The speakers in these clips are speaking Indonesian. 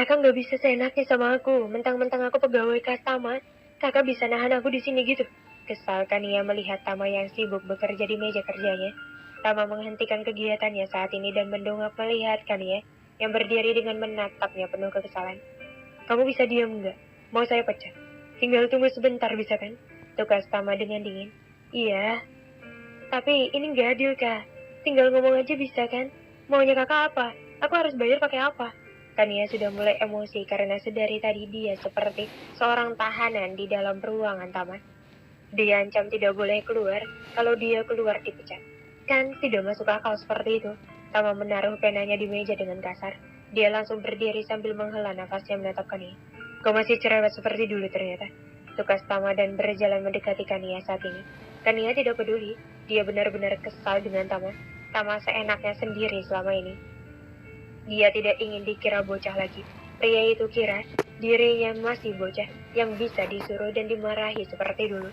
Kakak nggak bisa seenaknya sama aku, mentang-mentang aku pegawai Tama, kakak bisa nahan aku di sini gitu. Kesal Kania melihat Tama yang sibuk bekerja di meja kerjanya. Tama menghentikan kegiatannya saat ini dan mendongak melihat Kania yang berdiri dengan menatapnya penuh kekesalan. Kamu bisa diam nggak? Mau saya pecat? Tinggal tunggu sebentar bisa kan? Tukas Tama dengan dingin. Iya, tapi ini nggak adil kak. Tinggal ngomong aja bisa kan? Maunya kakak apa? Aku harus bayar pakai apa? Tania sudah mulai emosi karena sedari tadi dia seperti seorang tahanan di dalam ruangan taman. Dia ancam tidak boleh keluar, kalau dia keluar dipecat. Kan tidak masuk akal seperti itu. Tama menaruh penanya di meja dengan kasar. Dia langsung berdiri sambil menghela nafasnya menatap Kania. Kau masih cerewet seperti dulu ternyata. Tukas Tama dan berjalan mendekati Kania saat ini. Kania tidak peduli, dia benar-benar kesal dengan Tama. Tama seenaknya sendiri selama ini. Dia tidak ingin dikira bocah lagi. Pria itu kira dirinya masih bocah yang bisa disuruh dan dimarahi seperti dulu.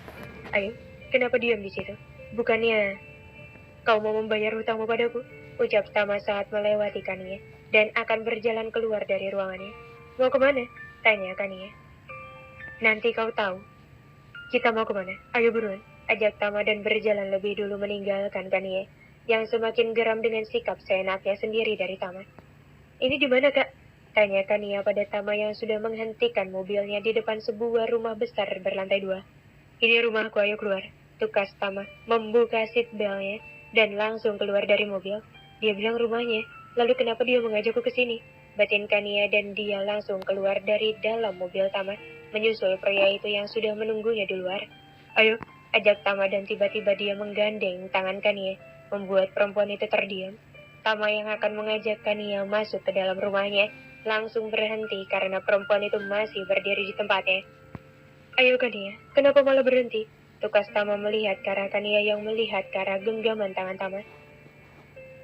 Ayo, kenapa diam di situ? Bukannya kau mau membayar hutangmu padaku? Ucap Tama saat melewati Kania dan akan berjalan keluar dari ruangannya. Mau kemana? Tanya Kania. Nanti kau tahu. Kita mau kemana? Ayo buruan. Ajak Tama dan berjalan lebih dulu meninggalkan Kania yang semakin geram dengan sikap seenaknya sendiri dari Tama. Ini di mana, Kak? Tanya Kania pada Tama yang sudah menghentikan mobilnya di depan sebuah rumah besar berlantai 2. Ini rumahku, ayo keluar. Tukas Tama membuka seat beltnya dan langsung keluar dari mobil. Dia bilang rumahnya, lalu kenapa dia mengajakku ke sini? Batin Kania dan dia langsung keluar dari dalam mobil Tama, menyusul pria itu yang sudah menunggunya di luar. Ayo, ajak Tama dan tiba-tiba dia menggandeng tangan Kania, membuat perempuan itu terdiam. Tama yang akan mengajak Kania masuk ke dalam rumahnya langsung berhenti karena perempuan itu masih berdiri di tempatnya. Ayo Kania, kenapa malah berhenti? Tukas Tama melihat ke arah Kania yang melihat ke arah genggaman tangan Tama.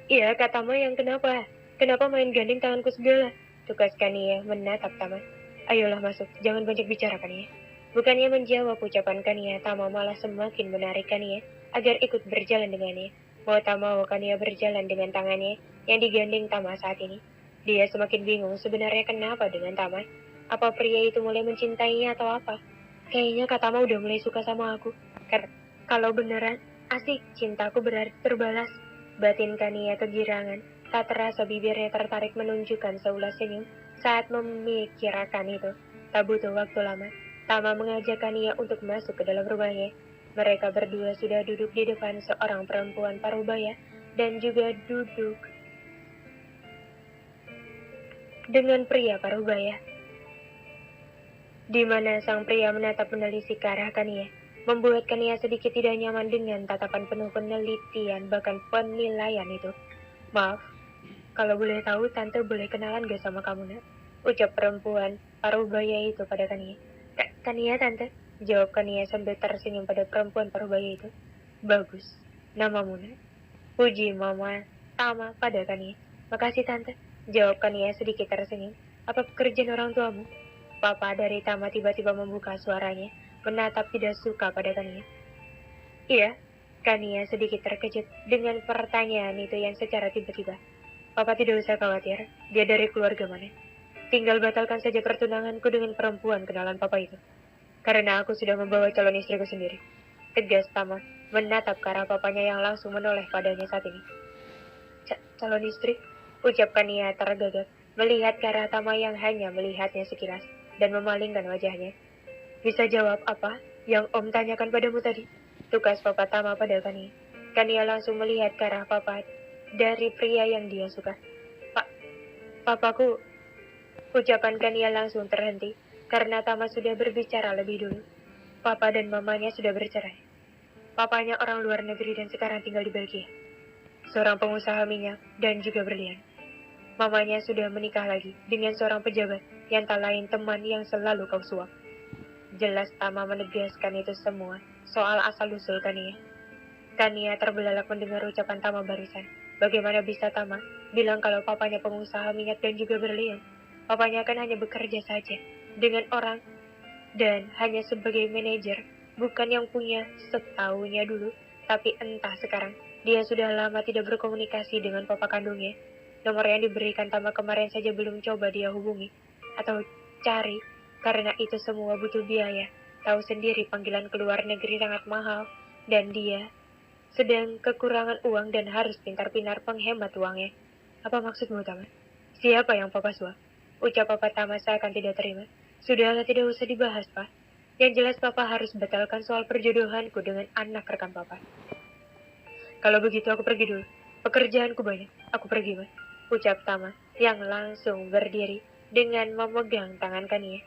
Iya, Kak Tama yang kenapa? Kenapa main gandeng tanganku segala? Tukas Kania menatap Tama. Ayolah masuk, jangan banyak bicara Kania. Bukannya menjawab ucapan Kania, Tama malah semakin menarik Kania agar ikut berjalan dengannya. Mau tak mau Kania berjalan dengan tangannya yang digandeng Tama saat ini. Dia semakin bingung sebenarnya kenapa dengan Tama. Apa pria itu mulai mencintainya atau apa? Kayaknya Kak Tama udah mulai suka sama aku. Kalau beneran, asik cintaku berarti terbalas. Batin Kania kegirangan. Tak terasa bibirnya tertarik menunjukkan seulas senyum saat memikirkan itu. Tak butuh waktu lama. Tama mengajak Kania untuk masuk ke dalam rumahnya. Mereka berdua sudah duduk di depan seorang perempuan parubaya dan juga duduk dengan pria parubaya, di mana sang pria menatap menelisik ke arah Kania, membuat Kania sedikit tidak nyaman dengan tatapan penuh penelitian bahkan penilaian itu. Maaf, kalau boleh tahu tante boleh kenalan gak sama kamu nak? Ucap perempuan parubaya itu pada Kania. Kania tante, jawab Kania sambil tersenyum pada perempuan parubaya itu. Bagus, namamu nak? Puji mama Tama pada Kania. Makasih tante, jawab Kania sedikit tersenyum. Apa pekerjaan orang tuamu? Papa dari Tama tiba-tiba membuka suaranya, menatap tidak suka pada Kania. Iya, Kania sedikit terkejut dengan pertanyaan itu yang secara tiba-tiba. Papa tidak usah khawatir, dia dari keluarga mana? Tinggal batalkan saja pertunanganku dengan perempuan kenalan papa itu. Karena aku sudah membawa calon istriku sendiri. Tegas Tama menatap ke arah papanya yang langsung menoleh padanya saat ini. Calon istri? Ucap Kania tergagap, melihat ke arah Tama yang hanya melihatnya sekilas dan memalingkan wajahnya. Bisa jawab apa yang Om tanyakan padamu tadi? Tukas Papa Tama pada Kania. Kania langsung melihat ke arah Papa dari pria yang dia suka. Papaku, ucapan Kania langsung terhenti karena Tama sudah berbicara lebih dulu. Papa dan mamanya sudah bercerai. Papanya orang luar negeri dan sekarang tinggal di Belgia. Seorang pengusaha minyak dan juga berlian. Mamanya sudah menikah lagi dengan seorang pejabat yang tak lain teman yang selalu kau suap. Jelas Tama menegaskan itu semua soal asal-usul Kania. Kania terbelalak mendengar ucapan Tama barusan. Bagaimana bisa Tama bilang kalau papanya pengusaha minyak dan juga berlian? Papanya kan hanya bekerja saja dengan orang dan hanya sebagai manajer, bukan yang punya setahunya dulu. Tapi entah sekarang, dia sudah lama tidak berkomunikasi dengan papa kandungnya. Nomor yang diberikan Tama kemarin saja belum coba dia hubungi. atau cari, karena itu semua butuh biaya. Tahu sendiri panggilan ke luar negeri sangat mahal, dan dia sedang kekurangan uang dan harus pintar-pintar penghemat uangnya. Apa maksudmu, Tama? Siapa yang Papa suap? Ucap Papa Tama seakan tidak terima. Sudahlah, tidak usah dibahas, Pak. Yang jelas Papa harus batalkan soal perjodohanku dengan anak rekan Papa. Kalau begitu aku pergi dulu. Pekerjaanku banyak. Aku pergi, Mas. Ucap Tama yang langsung berdiri dengan memegang tangan Kania.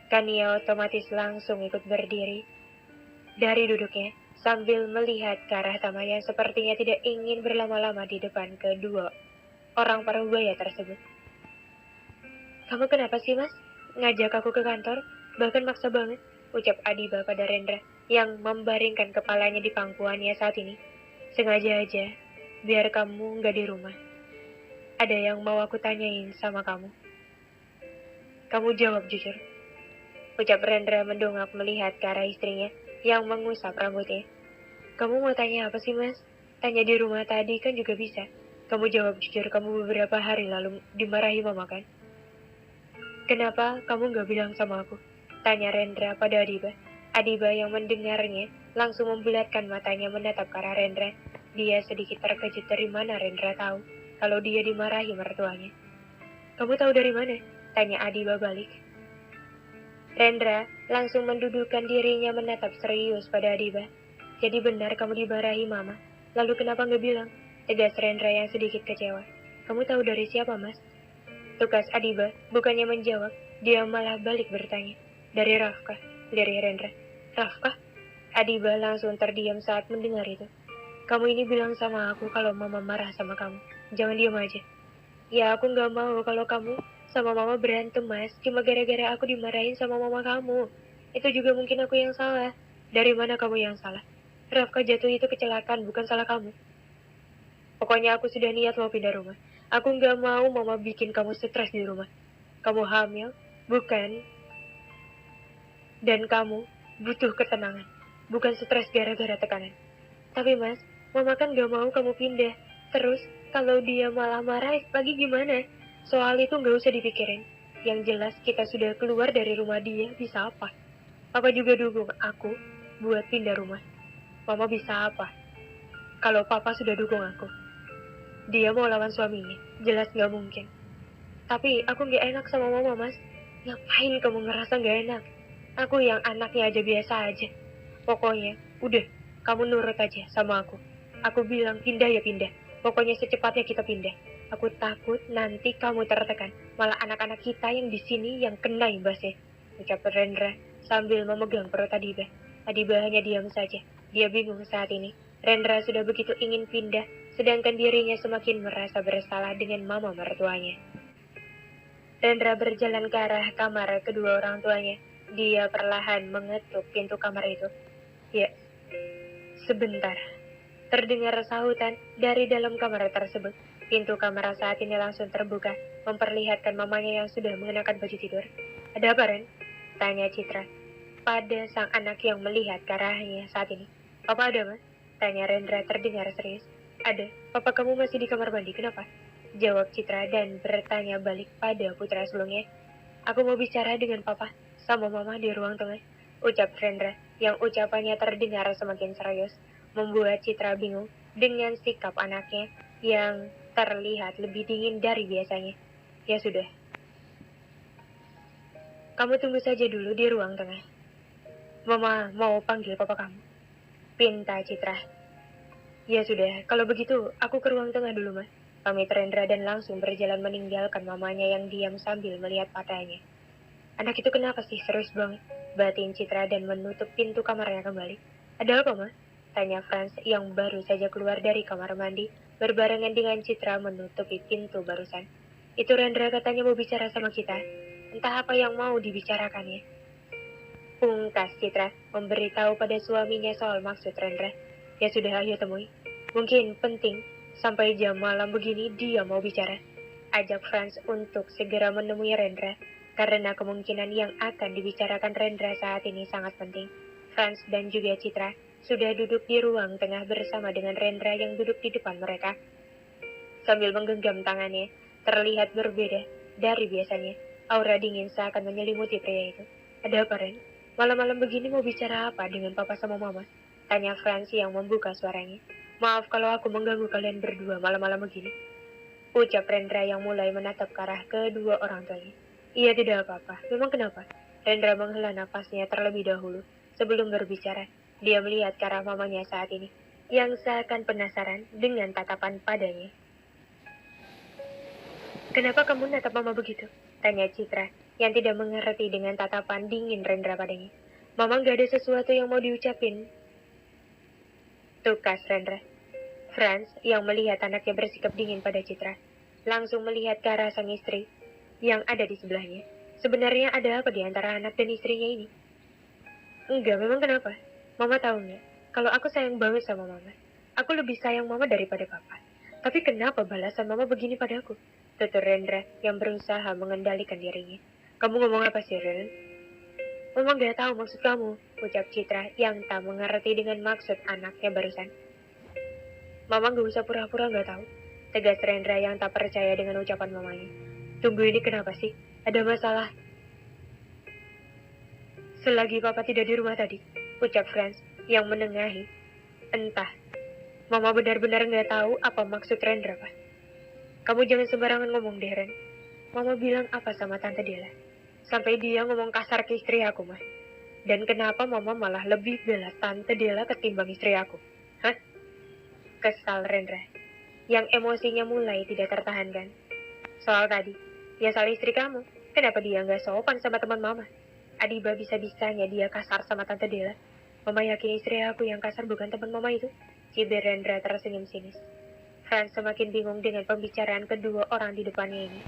Kania otomatis langsung ikut berdiri dari duduknya sambil melihat ke arah Tama yang sepertinya tidak ingin berlama-lama di depan kedua orang parubaya tersebut. Kamu kenapa sih, Mas? Ngajak aku ke kantor, bahkan maksa banget, ucap Adiba pada Rendra yang membaringkan kepalanya di pangkuannya saat ini. Sengaja aja, biar kamu nggak di rumah. Ada yang mau aku tanyain sama kamu. Kamu jawab jujur, ucap Rendra mendongak melihat ke arah istrinya yang mengusap rambutnya. Kamu mau tanya apa sih, Mas? Tanya di rumah tadi kan juga bisa. Kamu jawab jujur, kamu beberapa hari lalu dimarahi mama kan? Kenapa kamu gak bilang sama aku? Tanya Rendra pada Adiba. Adiba yang mendengarnya langsung membulatkan matanya menatap ke arah Rendra. Dia sedikit terkejut dari mana Rendra tahu kalau dia dimarahi mertuanya. Kamu tahu dari mana? Tanya Adiba balik. Rendra langsung mendudukkan dirinya menatap serius pada Adiba. Jadi benar kamu dimarahi mama. Lalu kenapa gak bilang? Tegas Rendra yang sedikit kecewa. Kamu tahu dari siapa, Mas? Tugas Adiba bukannya menjawab, dia malah balik bertanya. Dari Rafka, dari Rendra. Rafka? Adiba langsung terdiam saat mendengar itu. Kamu ini bilang sama aku kalau mama marah sama kamu. Jangan diam aja. Ya aku gak mau kalau kamu sama mama berantem, Mas. Cuma gara-gara aku dimarahin sama mama kamu. Itu juga mungkin aku yang salah. Dari mana kamu yang salah? Rafka jatuh itu kecelakaan, bukan salah kamu. Pokoknya aku sudah niat mau pindah rumah. Aku gak mau mama bikin kamu stres di rumah. Kamu hamil, bukan? Dan kamu butuh ketenangan, bukan stres gara-gara tekanan. Tapi Mas, mama kan gak mau kamu pindah. Terus, kalau dia malah marah lagi gimana? Soal itu gak usah dipikirin. Yang jelas kita sudah keluar dari rumah dia, bisa apa? Papa juga dukung aku buat pindah rumah. Mama bisa apa? Kalau papa sudah dukung aku. Dia mau lawan suaminya, jelas gak mungkin. Tapi aku gak enak sama mama, Mas. Ngapain kamu ngerasa gak enak? Aku yang anaknya aja biasa aja. Pokoknya, udah, kamu nurut aja sama aku. Aku bilang pindah ya pindah. Pokoknya secepatnya kita pindah. Aku takut nanti kamu tertekan. Malah anak-anak kita yang di sini yang kena imbasnya. Ucap Rendra sambil memegang perut Adiba. Adiba hanya diam saja. Dia bingung saat ini. Rendra sudah begitu ingin pindah, sedangkan dirinya semakin merasa bersalah dengan mama mertuanya. Rendra berjalan ke arah kamar kedua orang tuanya. Dia perlahan mengetuk pintu kamar itu. Ya, sebentar. Terdengar sahutan dari dalam kamar tersebut. Pintu kamar saat ini langsung terbuka, memperlihatkan mamanya yang sudah mengenakan baju tidur. Ada apa, Ren? Tanya Citra pada sang anak yang melihat ke arahnya saat ini. Papa ada, Mas? Tanya Rendra terdengar serius. Ada. Papa kamu masih di kamar mandi, kenapa? Jawab Citra dan bertanya balik pada putra sulungnya. Aku mau bicara dengan papa sama mama di ruang tengah. Ucap Rendra yang ucapannya terdengar semakin serius, membuat Citra bingung dengan sikap anaknya yang terlihat lebih dingin dari biasanya. Ya sudah. Kamu tunggu saja dulu di ruang tengah. Mama mau panggil papa kamu. Pinta Citra. Ya sudah, kalau begitu aku ke ruang tengah dulu, Mas. Pamit Rendra dan langsung berjalan meninggalkan mamanya yang diam sambil melihat matanya. Anak itu kenapa sih serius banget? Batin Citra dan menutup pintu kamarnya kembali. Ada apa, Mas? Tanya Franz yang baru saja keluar dari kamar mandi, berbarengan dengan Citra menutupi pintu barusan. Itu Rendra katanya mau bicara sama kita. Entah apa yang mau dibicarakannya. Pungkas Citra memberitahu pada suaminya soal maksud Rendra. Ya sudah, ayo temui. Mungkin penting, sampai jam malam begini dia mau bicara. Ajak Franz untuk segera menemui Rendra, karena kemungkinan yang akan dibicarakan Rendra saat ini sangat penting. Franz dan juga Citra sudah duduk di ruang tengah bersama dengan Rendra yang duduk di depan mereka. Sambil menggenggam tangannya, terlihat berbeda dari biasanya. Aura dingin seakan menyelimuti pria itu. Ada apa, Ren? Malam-malam begini mau bicara apa dengan papa sama mama? Tanya Franz yang membuka suaranya. Maaf kalau aku mengganggu kalian berdua malam-malam begini. Ucap Rendra yang mulai menatap ke arah kedua orang tuanya. Iya tidak apa-apa, memang kenapa? Rendra menghela napasnya terlebih dahulu. Sebelum berbicara, dia melihat ke arah mamanya saat ini, yang seakan penasaran dengan tatapan padanya. Kenapa kamu natap mama begitu? Tanya Citra, yang tidak mengerti dengan tatapan dingin Rendra padanya. Mama gak ada sesuatu yang mau diucapin. Tukas Rendra. Franz yang melihat anaknya bersikap dingin pada Citra, langsung melihat ke arah sang istri yang ada di sebelahnya. Sebenarnya ada apa di antara anak dan istrinya ini? Enggak, memang kenapa? Mama tahu nggak? Kalau aku sayang banget sama mama. Aku lebih sayang mama daripada papa. Tapi kenapa balasan mama begini padaku? Tutur Rendra yang berusaha mengendalikan dirinya. Kamu ngomong apa sih, Ren? Mama gak tahu maksud kamu, ucap Citra yang tak mengerti dengan maksud anaknya barusan. Mama gak usah pura-pura gak tahu, tegas Rendra yang tak percaya dengan ucapan mamanya. Tunggu, ini kenapa sih? Ada masalah? Selagi papa tidak di rumah tadi, ucap Franz yang menengahi. Entah, mama benar-benar gak tahu apa maksud Rendra, Pak. Kamu jangan sembarangan ngomong deh, Ren. Mama bilang apa sama Tante Dela? Sampai dia ngomong kasar ke istri aku, Mah. Dan kenapa mama malah lebih bela Tante Dela ketimbang istri aku? Hah? Kesal Rendra, yang emosinya mulai tidak tertahankan. Soal tadi, ya soal istri kamu. Kenapa dia nggak sopan sama teman mama? Adiba bisa-bisanya dia kasar sama Tante Dela. Mama yakin istri aku yang kasar bukan teman mama itu? Cibir Rendra tersenyum sinis. Franz semakin bingung dengan pembicaraan kedua orang di depannya ini.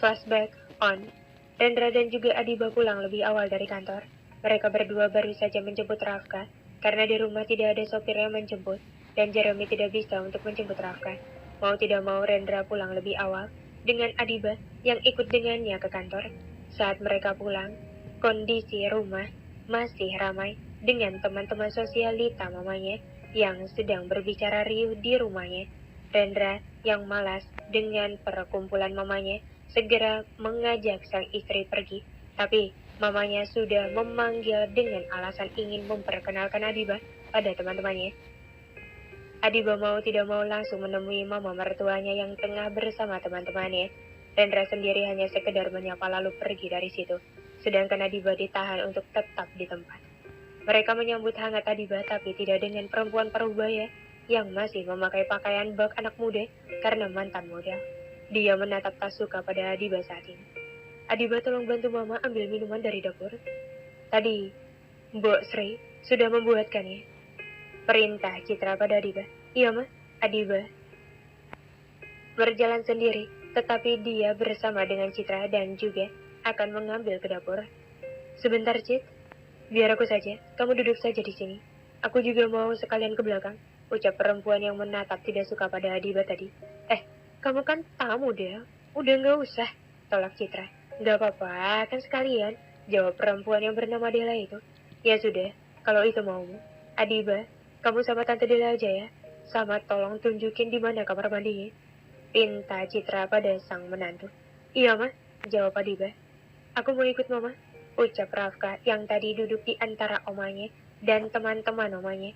Flashback on. Rendra dan juga Adiba pulang lebih awal dari kantor. Mereka berdua baru saja menjemput Rafka, karena di rumah tidak ada sopir yang menjemput, dan Jeremy tidak bisa untuk menjemput Rafka. Mau tidak mau Rendra pulang lebih awal, dengan Adiba yang ikut dengannya ke kantor. Saat mereka pulang, kondisi rumah masih ramai dengan teman-teman sosialita mamanya yang sedang berbicara riuh di rumahnya. Rendra yang malas dengan perkumpulan mamanya segera mengajak sang istri pergi, tapi mamanya sudah memanggil dengan alasan ingin memperkenalkan Adiba pada teman-temannya. Adiba mau tidak mau langsung menemui mama mertuanya yang tengah bersama teman-temannya. Rendra sendiri hanya sekedar menyapa lalu pergi dari situ, sedangkan Adiba ditahan untuk tetap di tempat. Mereka menyambut hangat Adiba tapi tidak dengan perempuan parubaya yang masih memakai pakaian bak anak muda karena mantan model. Dia menatap tak suka pada Adiba saat ini. Adiba, tolong bantu mama ambil minuman dari dapur. Tadi, Mbok Sri sudah membuatkannya. Perintah Citra pada Adiba. Iya, Ma. Adiba berjalan sendiri, tetapi dia bersama dengan Citra dan juga akan mengambil ke dapur. Sebentar, Cit. Biar aku saja. Kamu duduk saja di sini. Aku juga mau sekalian ke belakang, ucap perempuan yang menatap tidak suka pada Adiba tadi. Kamu kan tamu, Del. Udah nggak usah, tolak Citra. Nggak apa-apa, kan sekalian, jawab perempuan yang bernama Dela itu. Ya sudah, kalau itu maumu. Adiba, kamu sama Tante Dela aja ya. Sama tolong tunjukin di mana kamar mandinya. Pinta Citra pada sang menantu. Iya, Ma, jawab Adiba. Aku mau ikut Mama, ucap Rafka yang tadi duduk di antara omanya dan teman-teman omanya.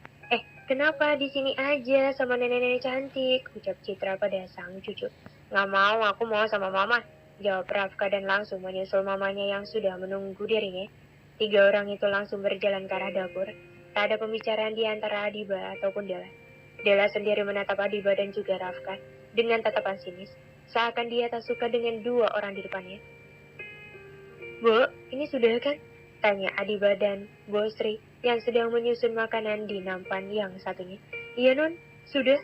Kenapa di sini aja sama nenek-nenek cantik, ucap Citra pada sang cucu. Nggak mau, aku mau sama mama, jawab Rafka dan langsung menyusul mamanya yang sudah menunggu dirinya. 3 orang itu langsung berjalan ke arah dapur. Tak ada pembicaraan di antara Adiba ataupun Dela. Dela sendiri menatap Adiba dan juga Rafka dengan tatapan sinis, seakan dia tak suka dengan 2 orang di depannya. Bu, ini sudah kan? Tanya Adiba dan Bu Sri yang sedang menyusun makanan di nampan yang satunya. Iya, Non, sudah,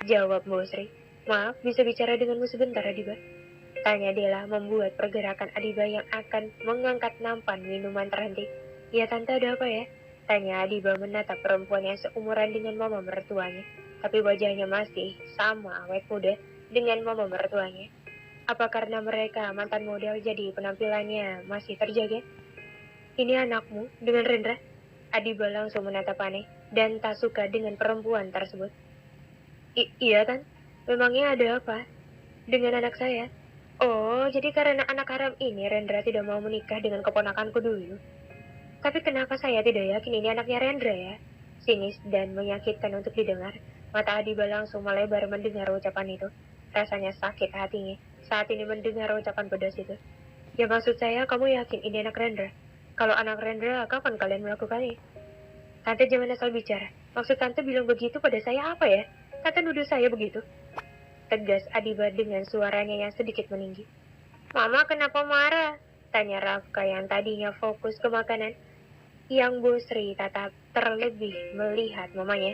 jawab Bu Sri. Maaf, bisa bicara denganmu sebentar, Adiba? Tanya Dela membuat pergerakan Adiba yang akan mengangkat nampan minuman terhenti. Ya, Tante, ada apa ya? Tanya Adiba menatap perempuan yang seumuran dengan mama mertuanya, tapi wajahnya masih sama awet muda dengan mama mertuanya. Apa karena mereka mantan model jadi penampilannya masih terjaga? Ini anakmu dengan Rendra? Adiba langsung menatap aneh dan tak suka dengan perempuan tersebut. Iya, Tan. Memangnya ada apa dengan anak saya? Oh, jadi karena anak haram ini Rendra tidak mau menikah dengan keponakanku dulu. Tapi kenapa saya tidak yakin ini anaknya Rendra ya? Sinis dan menyakitkan untuk didengar. Mata Adiba langsung melebar mendengar ucapan itu. Rasanya sakit hatinya saat ini mendengar ucapan pedas itu. Ya maksud saya, kamu yakin ini anak Rendra? Kalau anak Rendra, kapan kalian melakukannya? Tante jangan asal bicara. Maksud tante bilang begitu pada saya apa ya? Tante nuduh saya begitu. Tegas Adiba dengan suaranya yang sedikit meninggi. Mama kenapa marah? Tanya Rafka yang tadinya fokus ke makanan. Yang Bu Sri tatap terlebih melihat mamanya.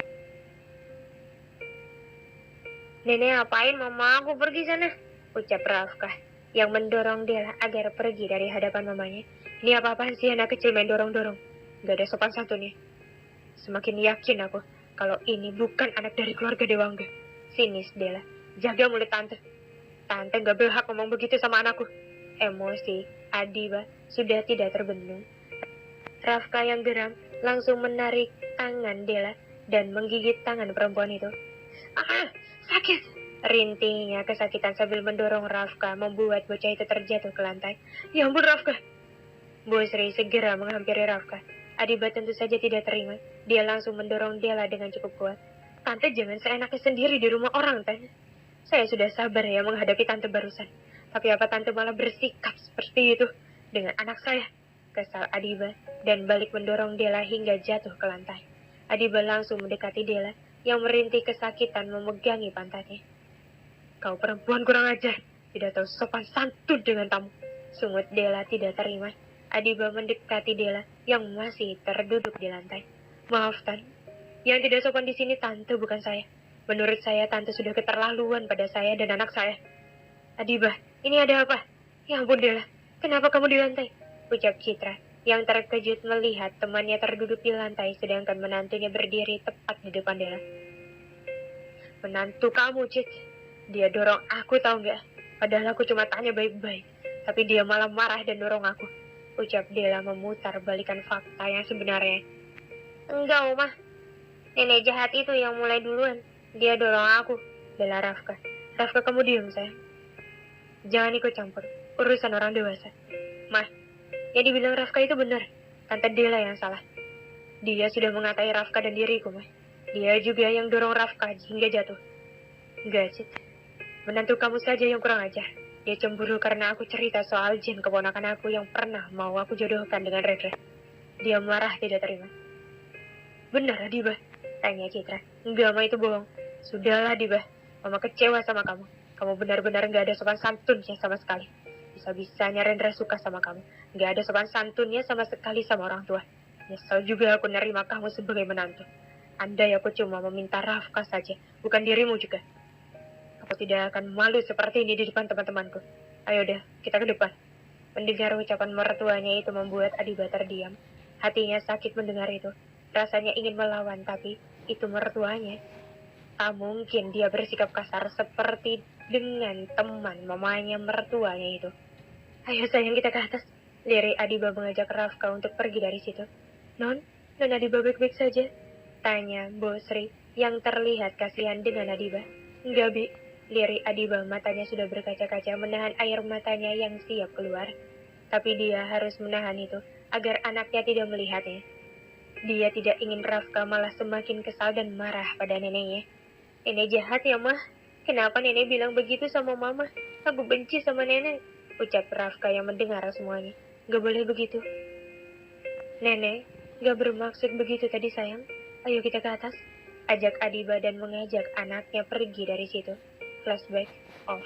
Nenek apain mama aku pergi sana? Ucap Rafka yang mendorong dia agar pergi dari hadapan mamanya. Ini apa-apaan sih anak kecil main dorong-dorong? Gak ada sopan santunnya. Semakin yakin aku kalau ini bukan anak dari keluarga Dewangga. Sinis Dela. Jaga mulut tante. Tante gak berhak ngomong begitu sama anakku. Emosi Adiba sudah tidak terbendung. Rafka yang geram langsung menarik tangan Dela dan menggigit tangan perempuan itu. Ah, sakit! Rintingnya kesakitan sambil mendorong Rafka membuat bocah itu terjatuh ke lantai. Ya ampun Rafka! Bu Sri segera menghampiri Rafka. Adiba tentu saja tidak terima. Dia langsung mendorong Dela dengan cukup kuat. Tante jangan seenaknya sendiri di rumah orang, Tante. Saya sudah sabar ya menghadapi tante barusan. Tapi apa tante malah bersikap seperti itu dengan anak saya? Kesal Adiba dan balik mendorong Dela hingga jatuh ke lantai. Adiba langsung mendekati Dela yang merintih kesakitan memegangi pantatnya. Kau perempuan kurang ajar, tidak tahu sopan santun dengan tamu. Sungut Dela tidak terima. Adiba mendekati Dela yang masih terduduk di lantai. Maaf, Tan. Yang tidak sopan di sini tante bukan saya. Menurut saya tante sudah keterlaluan pada saya dan anak saya. Adiba, ini ada apa? Ya ampun Dela, kenapa kamu di lantai? Ucap Citra yang terkejut melihat temannya terduduk di lantai sedangkan menantunya berdiri tepat di depan Dela. Menantu kamu, Cit. Dia dorong aku tahu nggak? Padahal aku cuma tanya baik-baik. Tapi dia malah marah dan dorong aku. Ucap Dela memutar balikan fakta yang sebenarnya. Enggak, Oma. Nenek jahat itu yang mulai duluan. Dia dorong aku. Bela Rafka. Rafka kamu diam, sayang. Jangan ikut campur. Urusan orang dewasa. Mah, yang dibilang Rafka itu benar. Tante Dela yang salah. Dia sudah mengatai Rafka dan diriku, Mah. Dia juga yang dorong Rafka hingga jatuh. Enggak, Cit. Menantu kamu saja yang kurang ajar. Dia cemburu karena aku cerita soal jin keponakan aku yang pernah mau aku jodohkan dengan Redra. Dia marah tidak terima. Benar, Adiba? Tanya Citra. Enggak, Ma, itu bohong. Sudahlah, Adiba. Mama kecewa sama kamu. Kamu benar-benar gak ada sopan santunnya sama sekali. Bisa-bisanya Rendra suka sama kamu. Gak ada sopan santunnya sama sekali sama orang tua. Nyesel juga aku nerima kamu sebagai menantu. Andai aku cuma meminta Rafka saja, bukan dirimu juga. Aku tidak akan malu seperti ini di depan teman-temanku. Ayo deh, kita ke depan. Mendengar ucapan mertuanya itu membuat Adiba terdiam. Hatinya sakit mendengar itu. Rasanya ingin melawan, tapi itu mertuanya. Tak mungkin dia bersikap kasar seperti dengan teman mamanya mertuanya itu. Ayo sayang kita ke atas. Lirik Adiba mengajak Rafka untuk pergi dari situ. Non Adiba baik-baik saja? Tanya Bu Sri yang terlihat kasihan dengan Adiba. Enggak, Bi. Lirik Adiba matanya sudah berkaca-kaca menahan air matanya yang siap keluar. Tapi dia harus menahan itu agar anaknya tidak melihatnya. Dia tidak ingin Rafka malah semakin kesal dan marah pada neneknya. Nenek jahat ya, Mah. Kenapa nenek bilang begitu sama mama? Aku benci sama nenek. Ucap Rafka yang mendengar semuanya. Gak boleh begitu. Nenek, gak bermaksud begitu tadi sayang. Ayo kita ke atas. Ajak Adiba dan mengajak anaknya pergi dari situ. Flashback off.